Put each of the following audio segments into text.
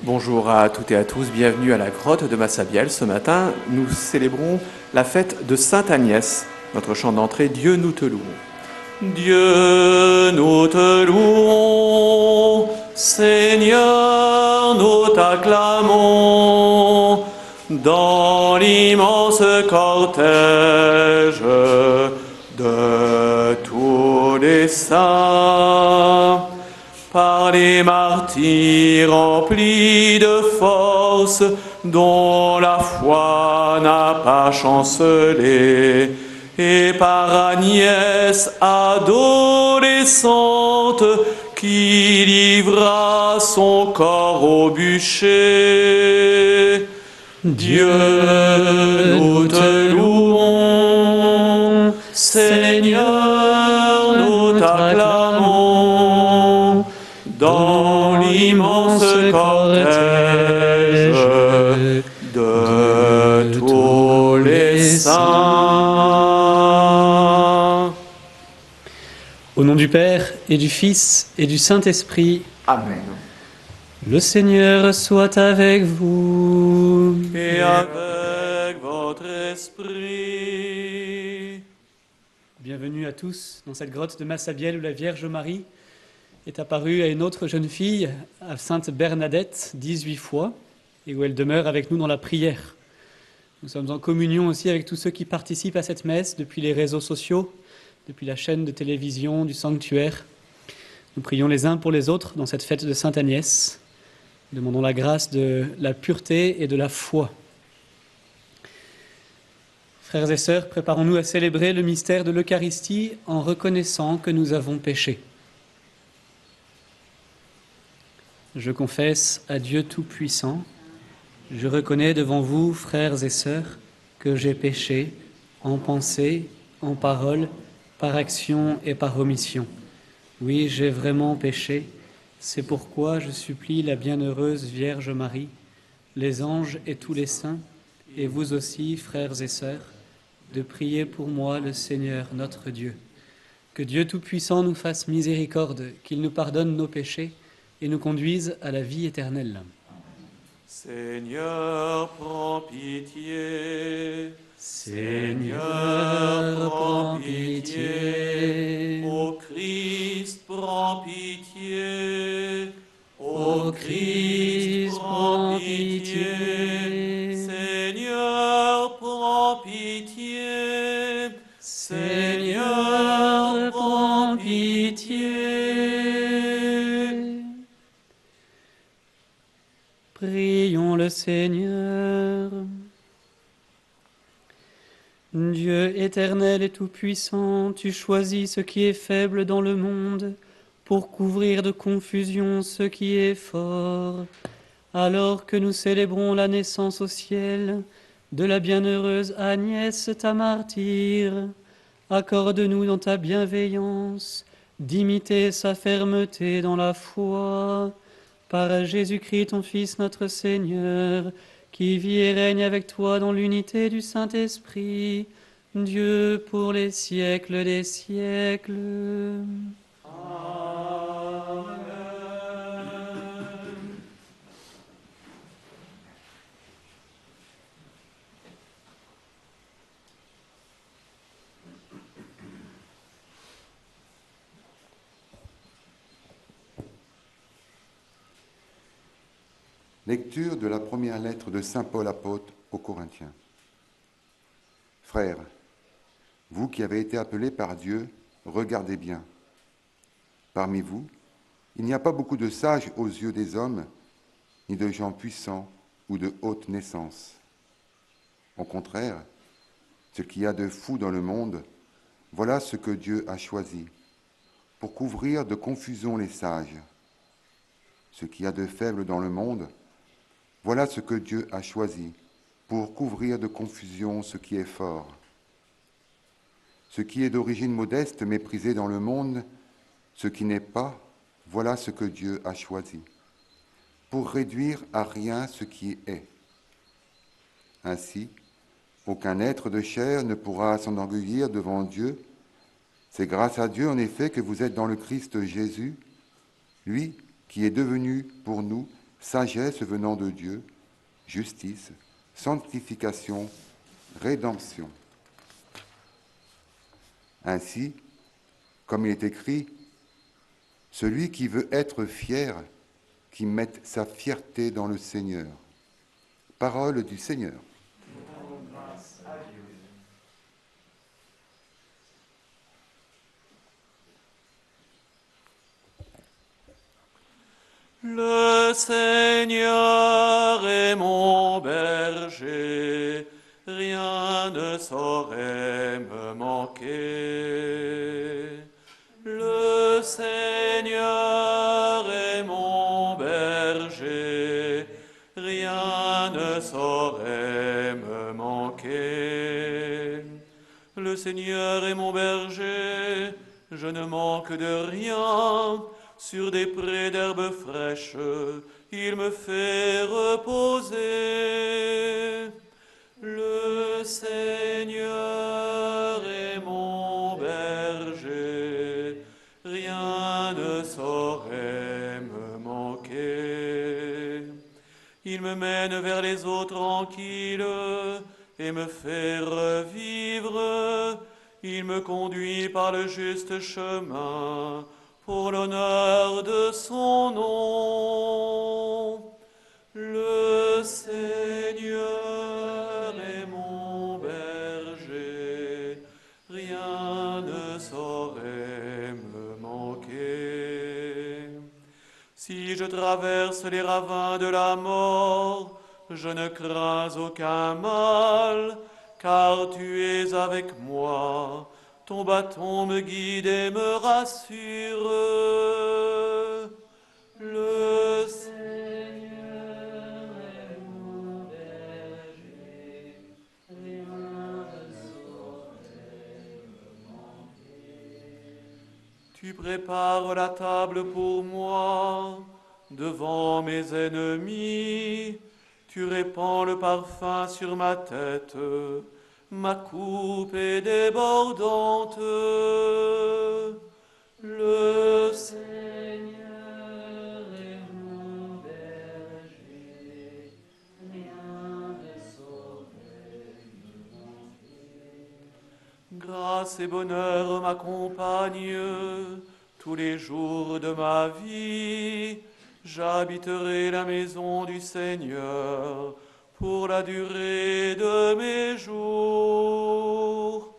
Bonjour à toutes et à tous, bienvenue à la grotte de Massabielle. Ce matin, nous célébrons la fête de Sainte Agnès. Notre chant d'entrée, Dieu nous te louons. Dieu nous te louons, Seigneur nous t'acclamons, dans l'immense cortège de tous les saints. Par les martyrs remplis de force, dont la foi n'a pas chancelé, et par Agnès adolescente, qui livra son corps au bûcher. Dieu, nous te louons, Seigneur, nous t'acclamons, dans l'immense cortège de tous les saints. Au nom du Père et du Fils et du Saint-Esprit. Amen. Le Seigneur soit avec vous. Et avec votre esprit. Bienvenue à tous dans cette grotte de Massabielle où la Vierge Marie est apparue à une autre jeune fille, à Sainte Bernadette, 18 fois, et où elle demeure avec nous dans la prière. Nous sommes en communion aussi avec tous ceux qui participent à cette messe depuis les réseaux sociaux, depuis la chaîne de télévision du sanctuaire. Nous prions les uns pour les autres dans cette fête de Sainte Agnès. Demandons la grâce de la pureté et de la foi. Frères et sœurs, préparons-nous à célébrer le mystère de l'Eucharistie en reconnaissant que nous avons péché. Je confesse à Dieu Tout-Puissant, je reconnais devant vous, frères et sœurs, que j'ai péché en pensée, en parole, par action et par omission. Oui, j'ai vraiment péché, c'est pourquoi je supplie la bienheureuse Vierge Marie, les anges et tous les saints, et vous aussi, frères et sœurs, de prier pour moi le Seigneur notre Dieu. Que Dieu Tout-Puissant nous fasse miséricorde, qu'il nous pardonne nos péchés et nous conduise à la vie éternelle. Seigneur, prends pitié. Seigneur, prends pitié. Ô Christ, prends pitié. Ô Christ, prends pitié. Seigneur, prends pitié. Seigneur, prends pitié. Prions le Seigneur. Dieu éternel et tout-puissant, tu choisis ce qui est faible dans le monde pour couvrir de confusion ce qui est fort. Alors que nous célébrons la naissance au ciel de la bienheureuse Agnès, ta martyre, accorde-nous dans ta bienveillance d'imiter sa fermeté dans la foi. Par Jésus-Christ, ton Fils, notre Seigneur, qui vit et règne avec toi dans l'unité du Saint-Esprit, Dieu pour les siècles des siècles. Amen. Lecture de la première lettre de saint Paul apôtre aux Corinthiens. Frères, vous qui avez été appelés par Dieu, regardez bien. Parmi vous, il n'y a pas beaucoup de sages aux yeux des hommes, ni de gens puissants ou de haute naissance. Au contraire, ce qu'il y a de fou dans le monde, voilà ce que Dieu a choisi, pour couvrir de confusion les sages. Ce qu'il y a de faible dans le monde, voilà ce que Dieu a choisi, pour couvrir de confusion ce qui est fort. Ce qui est d'origine modeste, méprisé dans le monde, ce qui n'est pas, voilà ce que Dieu a choisi, pour réduire à rien ce qui est. Ainsi, aucun être de chair ne pourra s'enorgueillir devant Dieu. C'est grâce à Dieu, en effet, que vous êtes dans le Christ Jésus, lui qui est devenu pour nous sagesse venant de Dieu, justice, sanctification, rédemption. Ainsi, comme il est écrit, celui qui veut être fier, qui mette sa fierté dans le Seigneur. Parole du Seigneur. Le Seigneur est mon berger, rien ne saurait me manquer. Le Seigneur est mon berger, rien ne saurait me manquer. Le Seigneur est mon berger, je ne manque de rien. Sur des prés d'herbes fraîches, il me fait reposer. Le Seigneur est mon berger, rien ne saurait me manquer. Il me mène vers les eaux tranquilles et me fait revivre. Il me conduit par le juste chemin pour l'honneur de son nom. Le Seigneur est mon berger, rien ne saurait me manquer. Si je traverse les ravins de la mort, je ne crains aucun mal, car tu es avec moi. Ton bâton me guide et me rassure. Le Seigneur est mon berger, rien ne saurait me manquer. Tu prépares la table pour moi, devant mes ennemis. Tu répands le parfum sur ma tête. Ma coupe est débordante. Le Seigneur est mon berger, rien ne saurait me manquer. Grâce et bonheur m'accompagnent tous les jours de ma vie. J'habiterai la maison du Seigneur pour la durée de mes jours.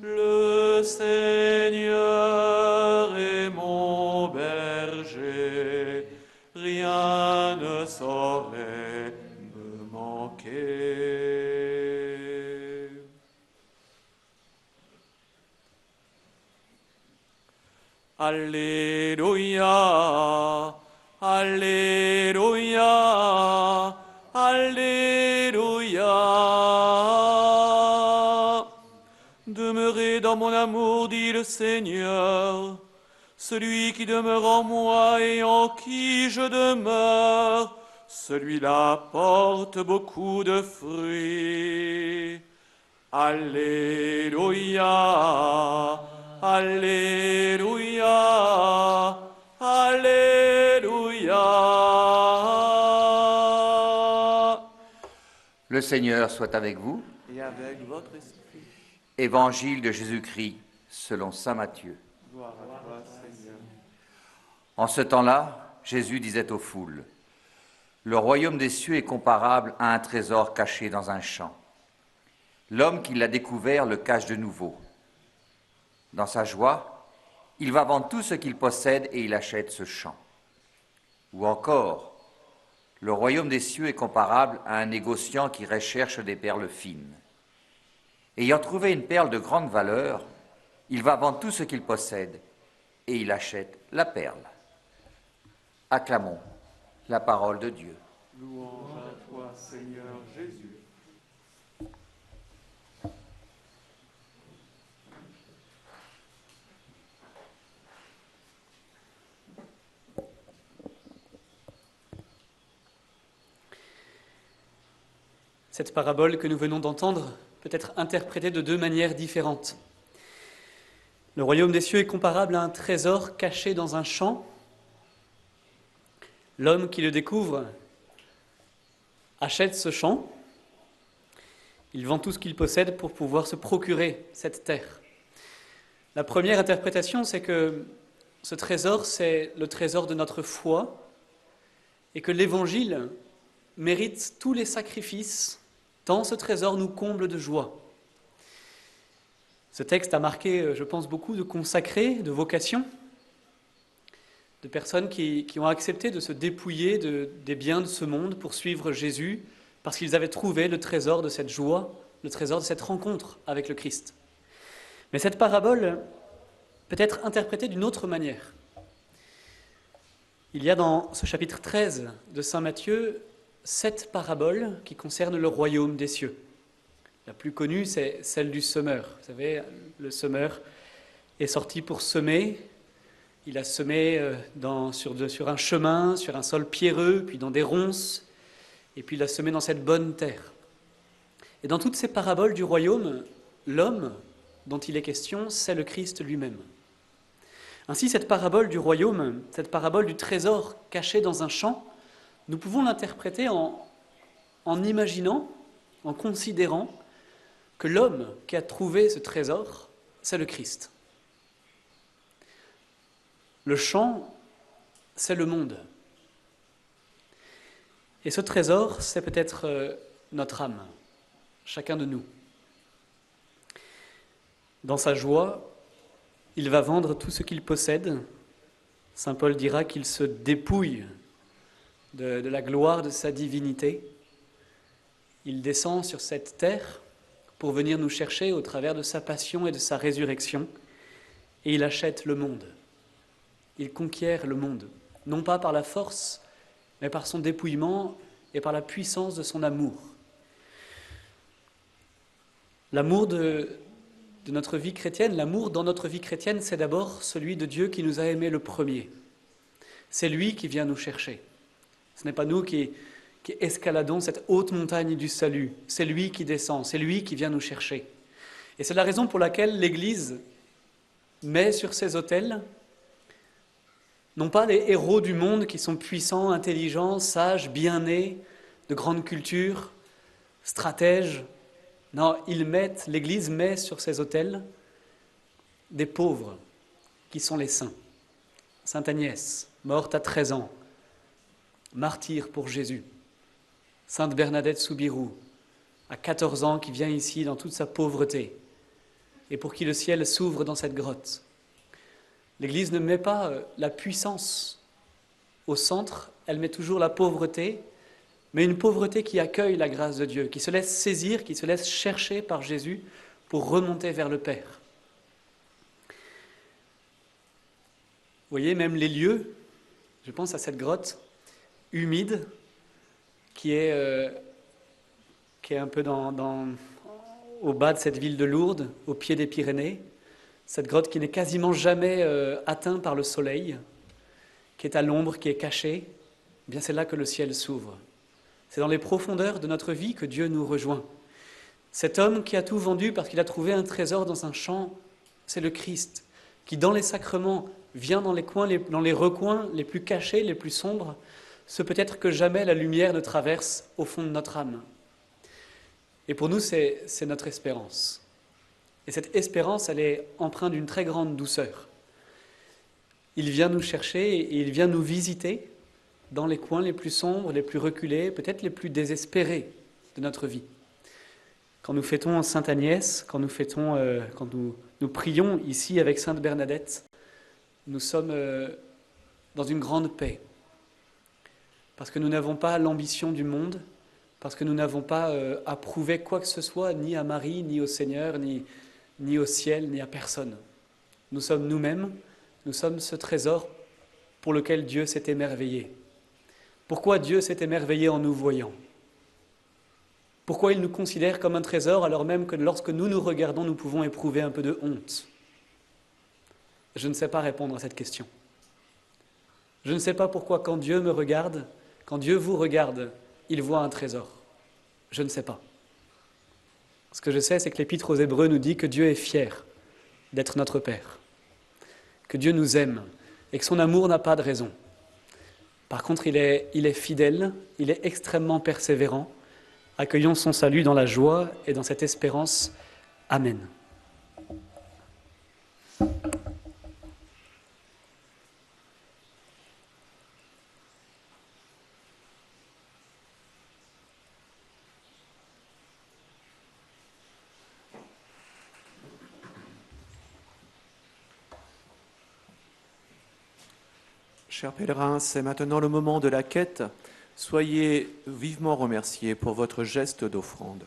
Le Seigneur est mon berger, rien ne saurait me manquer. Alléluia, Alléluia, Alléluia. Demeurez dans mon amour, dit le Seigneur. Celui qui demeure en moi et en qui je demeure, celui-là porte beaucoup de fruits. Alléluia, Alléluia, Alléluia. Le Seigneur soit avec vous. Et avec votre esprit. Évangile de Jésus-Christ selon saint Matthieu. Gloire à toi, Seigneur. En ce temps-là, Jésus disait aux foules, « Le royaume des cieux est comparable à un trésor caché dans un champ. L'homme qui l'a découvert le cache de nouveau. Dans sa joie, il va vendre tout ce qu'il possède et il achète ce champ. Ou encore, le royaume des cieux est comparable à un négociant qui recherche des perles fines. Ayant trouvé une perle de grande valeur, il va vendre tout ce qu'il possède et il achète la perle. » Acclamons la parole de Dieu. Louange à toi, Seigneur Jésus. Cette parabole que nous venons d'entendre peut être interprétée de deux manières différentes. Le royaume des cieux est comparable à un trésor caché dans un champ. L'homme qui le découvre achète ce champ, il vend tout ce qu'il possède pour pouvoir se procurer cette terre. La première interprétation, c'est que ce trésor, c'est le trésor de notre foi et que l'Évangile mérite tous les sacrifices, tant ce trésor nous comble de joie. Ce texte a marqué, je pense, beaucoup de consacrés, de vocations, de personnes qui ont accepté de se dépouiller des biens de ce monde pour suivre Jésus, parce qu'ils avaient trouvé le trésor de cette joie, le trésor de cette rencontre avec le Christ. Mais cette parabole peut être interprétée d'une autre manière. Il y a dans ce chapitre 13 de Saint Matthieu 7 paraboles qui concernent le royaume des cieux. La plus connue, c'est celle du semeur. Vous savez, le semeur est sorti pour semer. Il a semé sur un chemin, sur un sol pierreux, puis dans des ronces, et puis il a semé dans cette bonne terre. Et dans toutes ces paraboles du royaume, l'homme dont il est question, c'est le Christ lui-même. Ainsi, cette parabole du royaume, cette parabole du trésor caché dans un champ, nous pouvons l'interpréter en imaginant, en considérant que l'homme qui a trouvé ce trésor, c'est le Christ. Le champ, c'est le monde. Et ce trésor, c'est peut-être notre âme, chacun de nous. Dans sa joie, il va vendre tout ce qu'il possède. Saint Paul dira qu'il se dépouille de la gloire de sa divinité. Il descend sur cette terre pour venir nous chercher au travers de sa passion et de sa résurrection. Et il achète le monde. Il conquiert le monde, non pas par la force, mais par son dépouillement et par la puissance de son amour. L'amour de notre vie chrétienne, l'amour dans notre vie chrétienne, c'est d'abord celui de Dieu qui nous a aimés le premier. C'est lui qui vient nous chercher. Ce n'est pas nous qui escaladons cette haute montagne du salut. C'est lui qui descend, c'est lui qui vient nous chercher. Et c'est la raison pour laquelle l'Église met sur ses autels non pas les héros du monde qui sont puissants, intelligents, sages, bien nés, de grande culture, stratèges. Non, l'Église met sur ses autels des pauvres qui sont les saints. Sainte Agnès, morte à 13 ans, martyr pour Jésus. Sainte Bernadette Soubirous, à 14 ans, qui vient ici dans toute sa pauvreté et pour qui le ciel s'ouvre dans cette grotte. L'Église ne met pas la puissance au centre, elle met toujours la pauvreté, mais une pauvreté qui accueille la grâce de Dieu, qui se laisse saisir, qui se laisse chercher par Jésus pour remonter vers le Père. Vous voyez, même les lieux, je pense à cette grotte humide qui est un peu au bas de cette ville de Lourdes, au pied des Pyrénées, cette grotte qui n'est quasiment jamais atteinte par le soleil, qui est à l'ombre, qui est cachée, eh bien c'est là que le ciel s'ouvre. C'est dans les profondeurs de notre vie que Dieu nous rejoint. Cet homme qui a tout vendu parce qu'il a trouvé un trésor dans un champ, c'est le Christ, qui dans les sacrements vient dans les coins, dans les recoins les plus cachés, les plus sombres, ce peut-être que jamais la lumière ne traverse au fond de notre âme. Et pour nous, c'est notre espérance. Et cette espérance, elle est empreinte d'une très grande douceur. Il vient nous chercher et il vient nous visiter dans les coins les plus sombres, les plus reculés, peut-être les plus désespérés de notre vie. Quand nous fêtons Sainte Agnès, quand nous prions ici avec Sainte Bernadette, nous sommes dans une grande paix. Parce que nous n'avons pas l'ambition du monde, parce que nous n'avons pas à prouver quoi que ce soit, ni à Marie, ni au Seigneur, ni au ciel, ni à personne. Nous sommes nous-mêmes, nous sommes ce trésor pour lequel Dieu s'est émerveillé. Pourquoi Dieu s'est émerveillé en nous voyant? Pourquoi il nous considère comme un trésor alors même que lorsque nous nous regardons, nous pouvons éprouver un peu de honte? Je ne sais pas répondre à cette question. Je ne sais pas pourquoi quand Dieu me regarde, quand Dieu vous regarde, il voit un trésor. Je ne sais pas. Ce que je sais, c'est que l'Épître aux Hébreux nous dit que Dieu est fier d'être notre Père, que Dieu nous aime et que son amour n'a pas de raison. Par contre, il est fidèle, il est extrêmement persévérant. Accueillons son salut dans la joie et dans cette espérance. Amen. Chers pèlerins, c'est maintenant le moment de la quête. Soyez vivement remerciés pour votre geste d'offrande.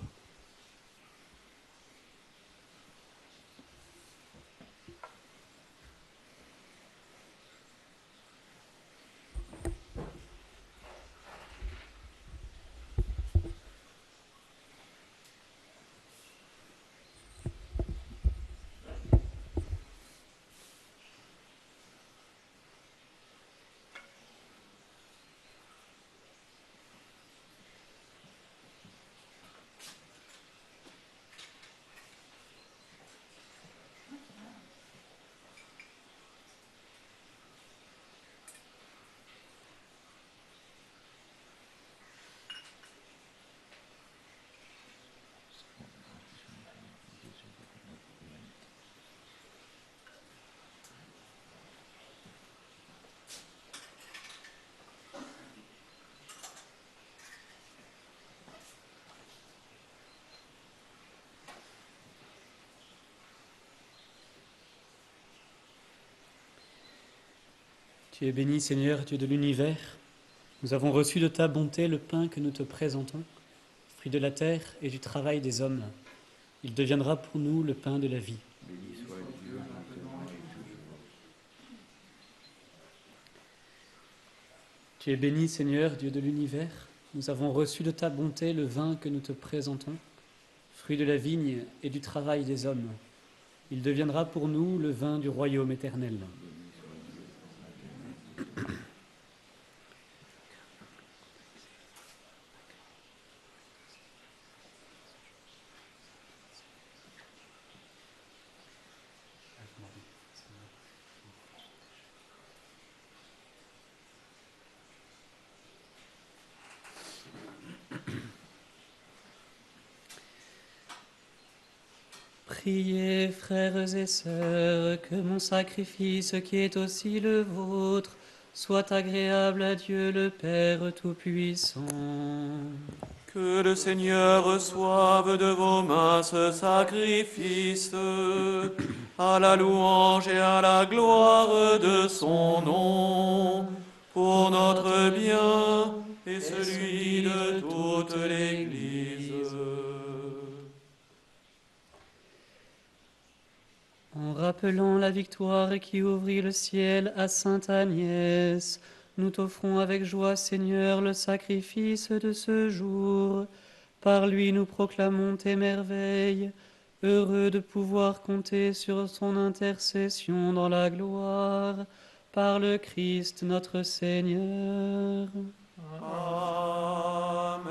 Tu es béni, Seigneur, Dieu de l'univers. Nous avons reçu de ta bonté le pain que nous te présentons, fruit de la terre et du travail des hommes. Il deviendra pour nous le pain de la vie. Tu es béni, Seigneur, Dieu de l'univers. Nous avons reçu de ta bonté le vin que nous te présentons, fruit de la vigne et du travail des hommes. Il deviendra pour nous le vin du royaume éternel. Priez, frères et sœurs, que mon sacrifice qui est aussi le vôtre soit agréable à Dieu le Père Tout-Puissant. Que le Seigneur reçoive de vos mains ce sacrifice, à la louange et à la gloire de son nom, pour notre bien et celui de toute l'Église. En rappelant la victoire qui ouvrit le ciel à Sainte Agnès, nous t'offrons avec joie, Seigneur, le sacrifice de ce jour. Par lui, nous proclamons tes merveilles, heureux de pouvoir compter sur son intercession dans la gloire, par le Christ notre Seigneur. Amen.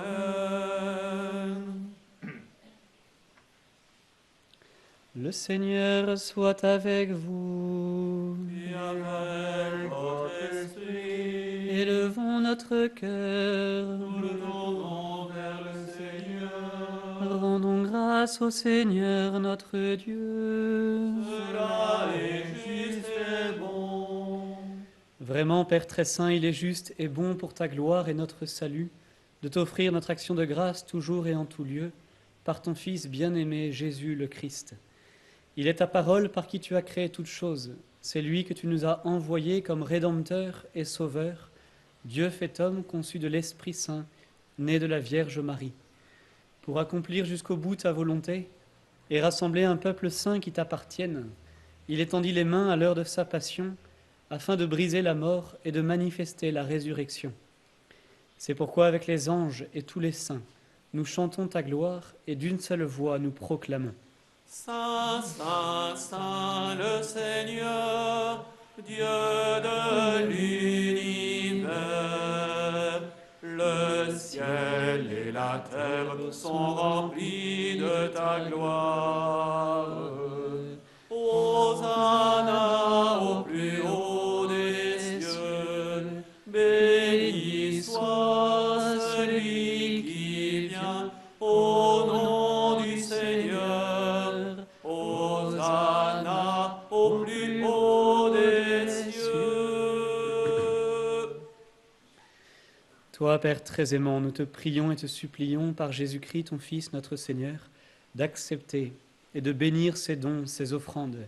Le Seigneur soit avec vous. Et avec votre esprit, Élevons notre cœur. nous le tournons vers le Seigneur. Rendons grâce au Seigneur notre Dieu. Cela est juste et bon. Vraiment, Père très saint, il est juste et bon pour ta gloire et notre salut de t'offrir notre action de grâce toujours et en tout lieu, par ton Fils bien-aimé Jésus le Christ. Il est ta parole par qui tu as créé toutes choses. C'est lui que tu nous as envoyé comme Rédempteur et Sauveur, Dieu fait homme conçu de l'Esprit Saint, né de la Vierge Marie, pour accomplir jusqu'au bout ta volonté et rassembler un peuple saint qui t'appartienne. Il étendit les mains à l'heure de sa passion, afin de briser la mort et de manifester la résurrection. C'est pourquoi avec les anges et tous les saints, nous chantons ta gloire et d'une seule voix nous proclamons. Saint, Saint, Saint, le Seigneur, Dieu de l'univers. Le ciel et la terre sont remplis de ta gloire. Hosanna au plus haut des cieux. Béni soit celui qui vient au nom du Seigneur. Hosanna au plus haut des cieux. Toi, Père très aimant, nous te prions et te supplions par Jésus-Christ, ton Fils, notre Seigneur, d'accepter et de bénir ces dons, ces offrandes,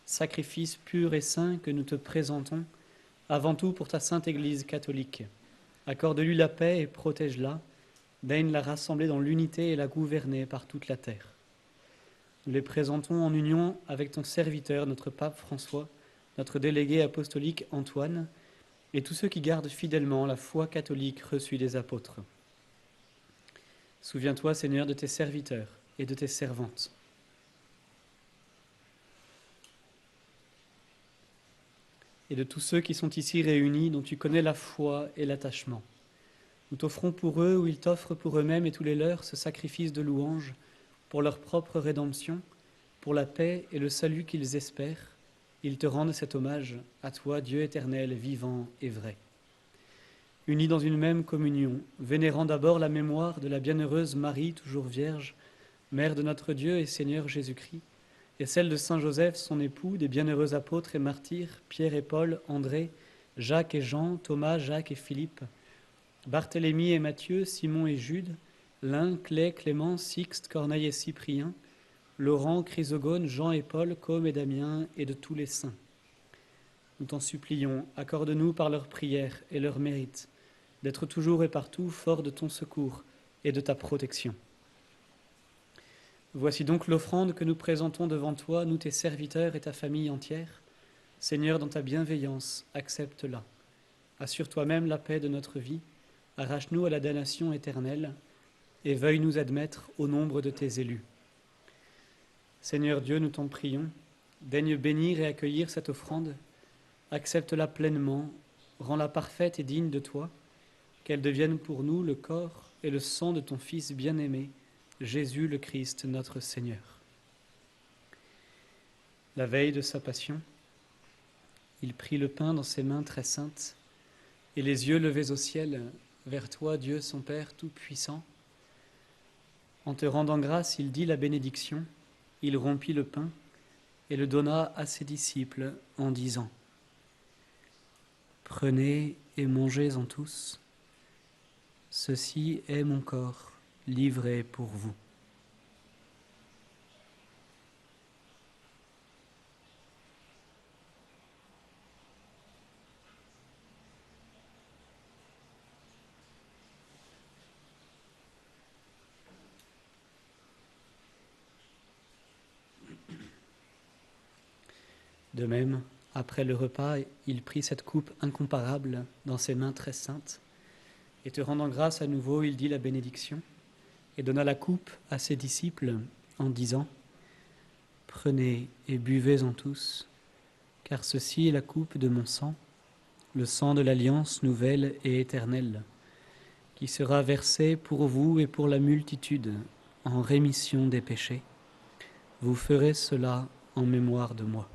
sacrifices purs et saints que nous te présentons, avant tout pour ta sainte Église catholique. Accorde-lui la paix et protège-la, daigne la rassembler dans l'unité et la gouverner par toute la terre. Nous les présentons en union avec ton serviteur, notre pape François, notre délégué apostolique Antoine, et tous ceux qui gardent fidèlement la foi catholique reçue des apôtres. Souviens-toi, Seigneur, de tes serviteurs et de tes servantes. Et de tous ceux qui sont ici réunis, dont tu connais la foi et l'attachement. Nous t'offrons pour eux, ou ils t'offrent pour eux-mêmes et tous les leurs, ce sacrifice de louange, pour leur propre rédemption, pour la paix et le salut qu'ils espèrent. Ils te rendent cet hommage, à toi, Dieu éternel, vivant et vrai. Unis dans une même communion, vénérant d'abord la mémoire de la bienheureuse Marie, toujours vierge, mère de notre Dieu et Seigneur Jésus-Christ, et celle de Saint Joseph, son époux, des bienheureux apôtres et martyrs, Pierre et Paul, André, Jacques et Jean, Thomas, Jacques et Philippe, Barthélemy et Matthieu, Simon et Jude, Lin, Clé, Clément, Sixte, Corneille et Cyprien, Laurent, Chrysogone, Jean et Paul, Côme et Damien, et de tous les saints. Nous t'en supplions, accorde-nous par leurs prières et leurs mérites d'être toujours et partout forts de ton secours et de ta protection. Voici donc l'offrande que nous présentons devant toi, nous tes serviteurs et ta famille entière. Seigneur, dans ta bienveillance, accepte-la. Assure toi-même la paix de notre vie, arrache-nous à la damnation éternelle, et veuille nous admettre au nombre de tes élus. Seigneur Dieu, nous t'en prions, daigne bénir et accueillir cette offrande, accepte-la pleinement, rends-la parfaite et digne de toi, qu'elle devienne pour nous le corps et le sang de ton Fils bien-aimé, Jésus le Christ, notre Seigneur. La veille de sa passion, il prit le pain dans ses mains très saintes, et les yeux levés au ciel, vers toi, Dieu son Père Tout-Puissant. En te rendant grâce, il dit la bénédiction, il rompit le pain et le donna à ses disciples en disant : « Prenez et mangez-en tous, ceci est mon corps livré pour vous. » De même, après le repas, il prit cette coupe incomparable dans ses mains très saintes, et te rendant grâce à nouveau, il dit la bénédiction, et donna la coupe à ses disciples en disant : « Prenez et buvez-en tous, car ceci est la coupe de mon sang, le sang de l'alliance nouvelle et éternelle, qui sera versé pour vous et pour la multitude en rémission des péchés. Vous ferez cela en mémoire de moi. »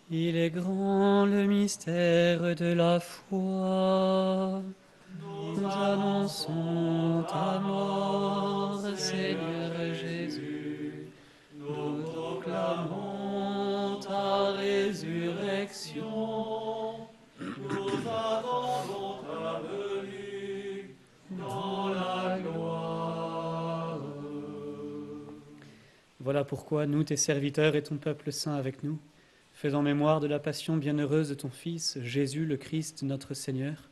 Il est grand le mystère de la foi. Nous annonçons ta mort, Seigneur Jésus. Nous proclamons ta résurrection. Nous attendons ta venue dans la gloire. Voilà pourquoi nous, tes serviteurs et ton peuple saint avec nous, faisant mémoire de la passion bienheureuse de ton Fils, Jésus le Christ, notre Seigneur,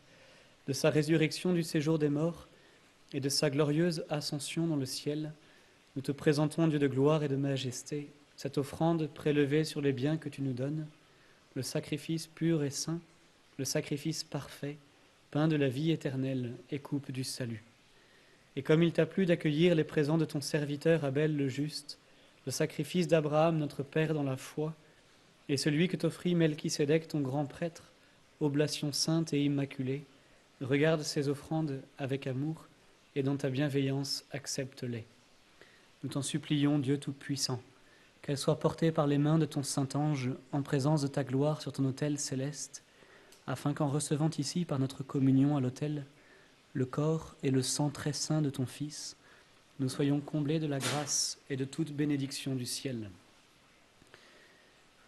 de sa résurrection du séjour des morts et de sa glorieuse ascension dans le ciel, nous te présentons, Dieu de gloire et de majesté, cette offrande prélevée sur les biens que tu nous donnes, le sacrifice pur et saint, le sacrifice parfait, pain de la vie éternelle et coupe du salut. Et comme il t'a plu d'accueillir les présents de ton serviteur Abel le juste, le sacrifice d'Abraham notre Père dans la foi, et celui que t'offrit Melchisédek ton grand prêtre, oblation sainte et immaculée, regarde ces offrandes avec amour et dans ta bienveillance accepte-les. Nous t'en supplions, Dieu Tout-Puissant, qu'elles soient portées par les mains de ton Saint-Ange en présence de ta gloire sur ton autel céleste, afin qu'en recevant ici par notre communion à l'autel le corps et le sang très saint de ton Fils, nous soyons comblés de la grâce et de toute bénédiction du ciel.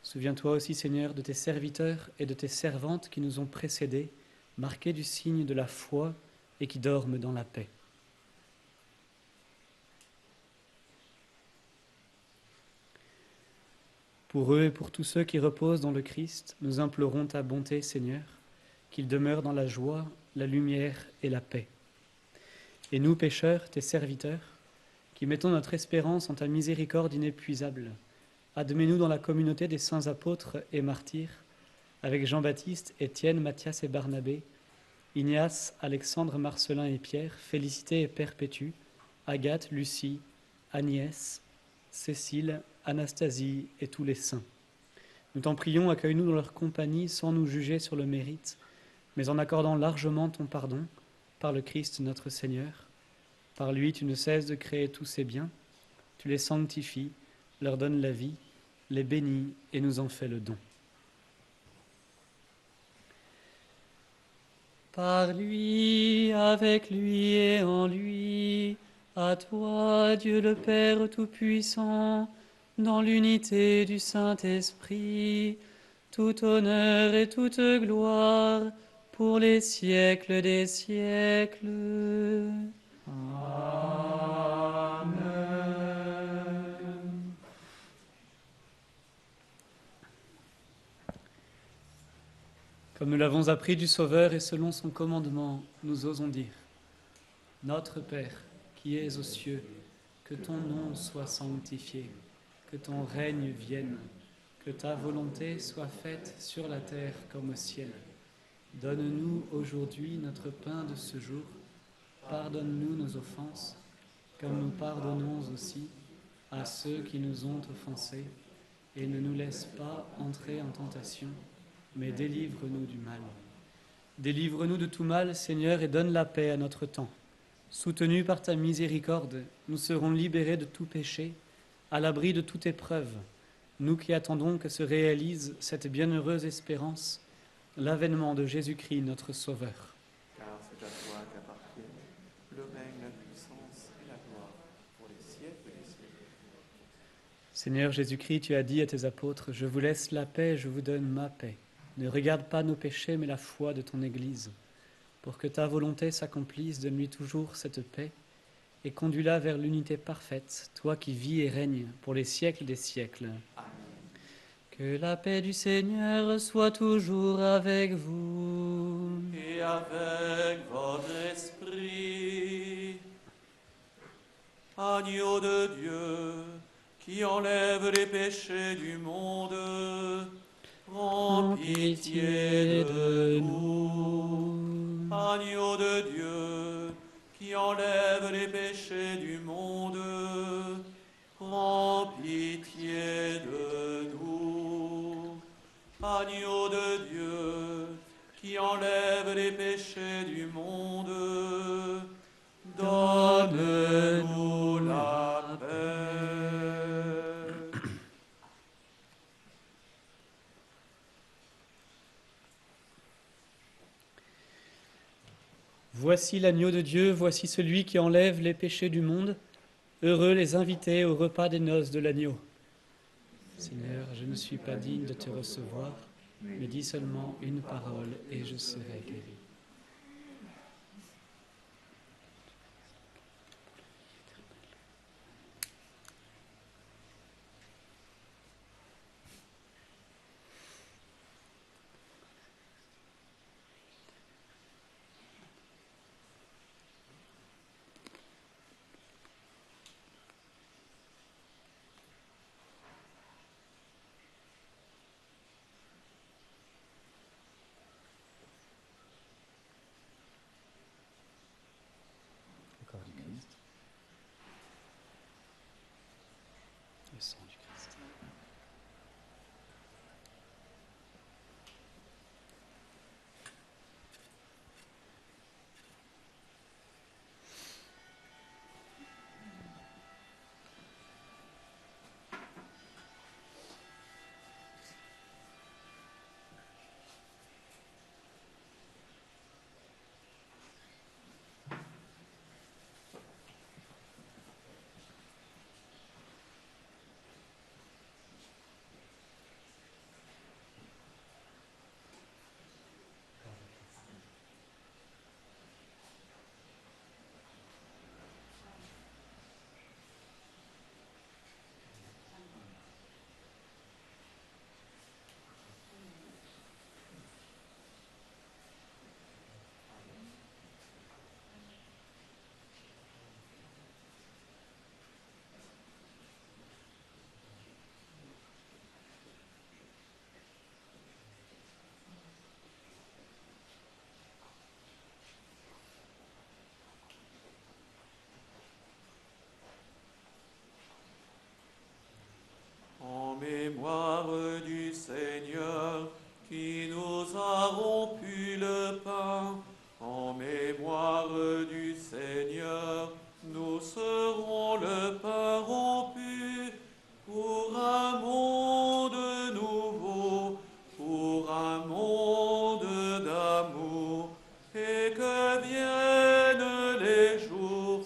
Souviens-toi aussi, Seigneur, de tes serviteurs et de tes servantes qui nous ont précédés, marqués du signe de la foi et qui dorment dans la paix. Pour eux et pour tous ceux qui reposent dans le Christ, nous implorons ta bonté, Seigneur, qu'ils demeurent dans la joie, la lumière et la paix. Et nous, pécheurs, tes serviteurs, qui mettons notre espérance en ta miséricorde inépuisable, admets-nous dans la communauté des saints apôtres et martyrs, avec Jean-Baptiste, Étienne, Matthias et Barnabé, Ignace, Alexandre, Marcelin et Pierre, Félicité et Perpétue, Agathe, Lucie, Agnès, Cécile, Anastasie et tous les saints. Nous t'en prions, accueille-nous dans leur compagnie sans nous juger sur le mérite, mais en accordant largement ton pardon par le Christ notre Seigneur. Par lui, tu ne cesses de créer tous ces biens, tu les sanctifies, leur donnes la vie, les bénis et nous en fais le don. Par lui, avec lui et en lui, à toi, Dieu le Père Tout-Puissant, dans l'unité du Saint-Esprit, tout honneur et toute gloire pour les siècles des siècles. Comme nous l'avons appris du Sauveur et selon son commandement, nous osons dire : Notre Père, qui es aux cieux, que ton nom soit sanctifié, que ton règne vienne, que ta volonté soit faite sur la terre comme au ciel. Donne-nous aujourd'hui notre pain de ce jour. Pardonne-nous nos offenses, comme nous pardonnons aussi à ceux qui nous ont offensés, et ne nous laisse pas entrer en tentation, mais délivre-nous du mal. Délivre-nous de tout mal, Seigneur, et donne la paix à notre temps. Soutenus par ta miséricorde, nous serons libérés de tout péché, à l'abri de toute épreuve, nous qui attendons que se réalise cette bienheureuse espérance, l'avènement de Jésus-Christ, notre Sauveur. Car c'est à toi qu'appartiennent le règne, la puissance et la gloire pour les siècles des siècles. Seigneur Jésus-Christ, tu as dit à tes apôtres : Je vous laisse la paix, je vous donne ma paix. Ne regarde pas nos péchés, mais la foi de ton Église. Pour que ta volonté s'accomplisse, donne-lui toujours cette paix et conduis-la vers l'unité parfaite, toi qui vis et règnes pour les siècles des siècles. Amen. Que la paix du Seigneur soit toujours avec vous. Et avec votre esprit, agneau de Dieu, qui enlève les péchés du monde, prends pitié de nous. Agneau de Dieu, qui enlève les péchés du monde, prends pitié de nous. Agneau de Dieu, qui enlève les péchés du monde, donne-nous la paix. Voici l'agneau de Dieu, voici celui qui enlève les péchés du monde. Heureux les invités au repas des noces de l'agneau. Seigneur, je ne suis pas digne de te recevoir, mais dis seulement une parole et je serai guéri. rompu le pain, en mémoire du Seigneur, nous serons le pain rompu pour un monde nouveau, pour un monde d'amour, et que viennent les jours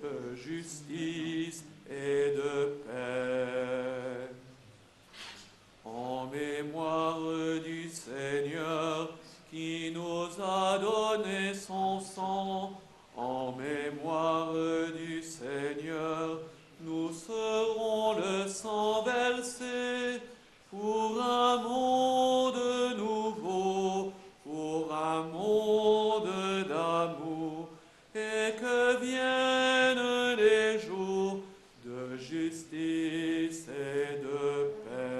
de justice et de paix. En mémoire du Seigneur qui nous a donné son sang, en mémoire du Seigneur, nous serons le sang versé pour un monde nouveau, pour un monde d'amour, et que viennent les jours de justice et de paix.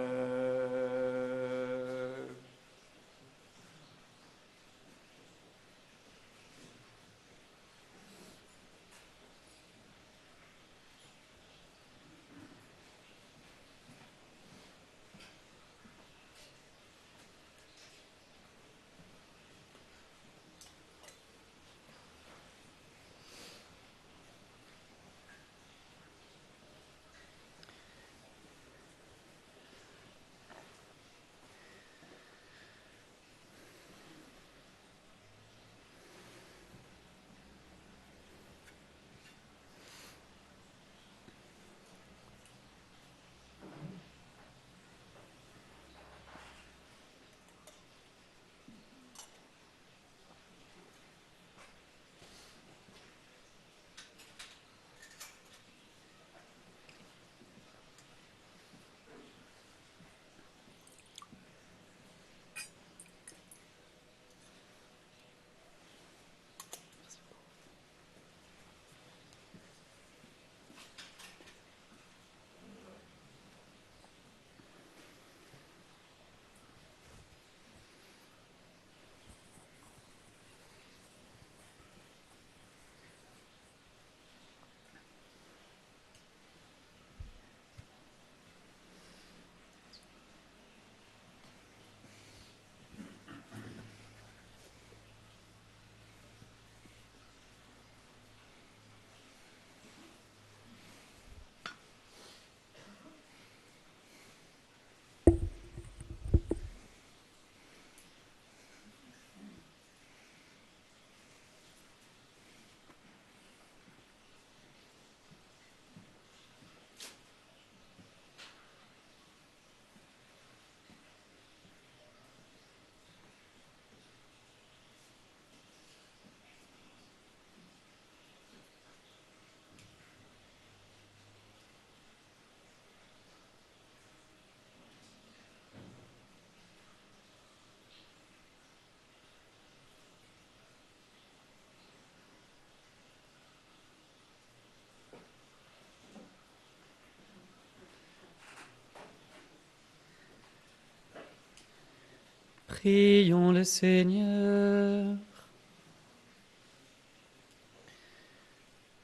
Prions le Seigneur.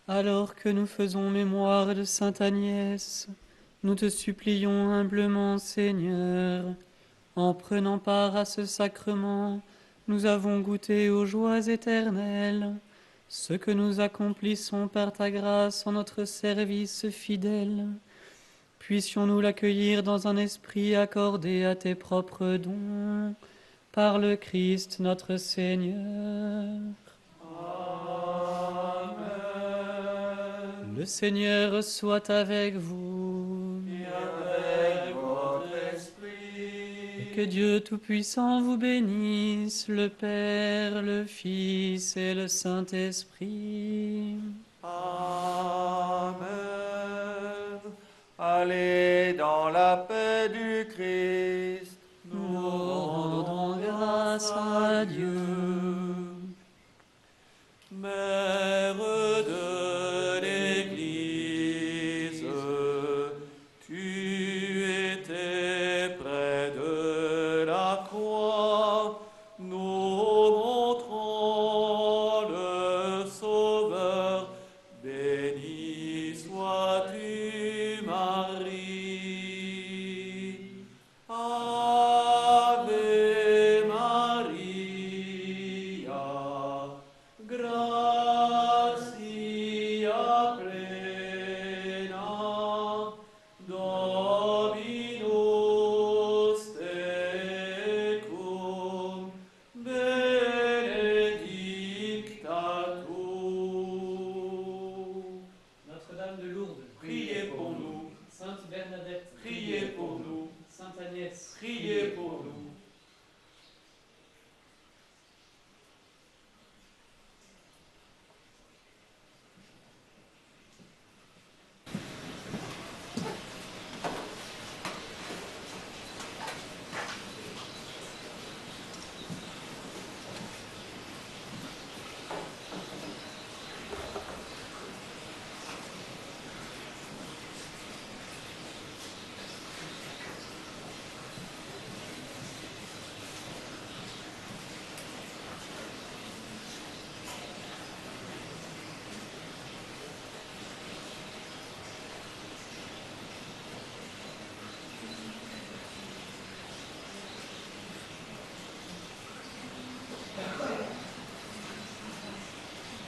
Alors que nous faisons mémoire de Sainte Agnès, nous te supplions humblement, Seigneur, en prenant part à ce sacrement, nous avons goûté aux joies éternelles. Ce que nous accomplissons par ta grâce en notre service fidèle, puissions-nous l'accueillir dans un esprit accordé à tes propres dons, par le Christ notre Seigneur. Le Seigneur soit avec vous. Et avec votre esprit. Que Dieu Tout-Puissant vous bénisse, le Père, le Fils et le Saint-Esprit. Amen. Allez dans la paix du Christ. Nous rendons grâce à Dieu. Mère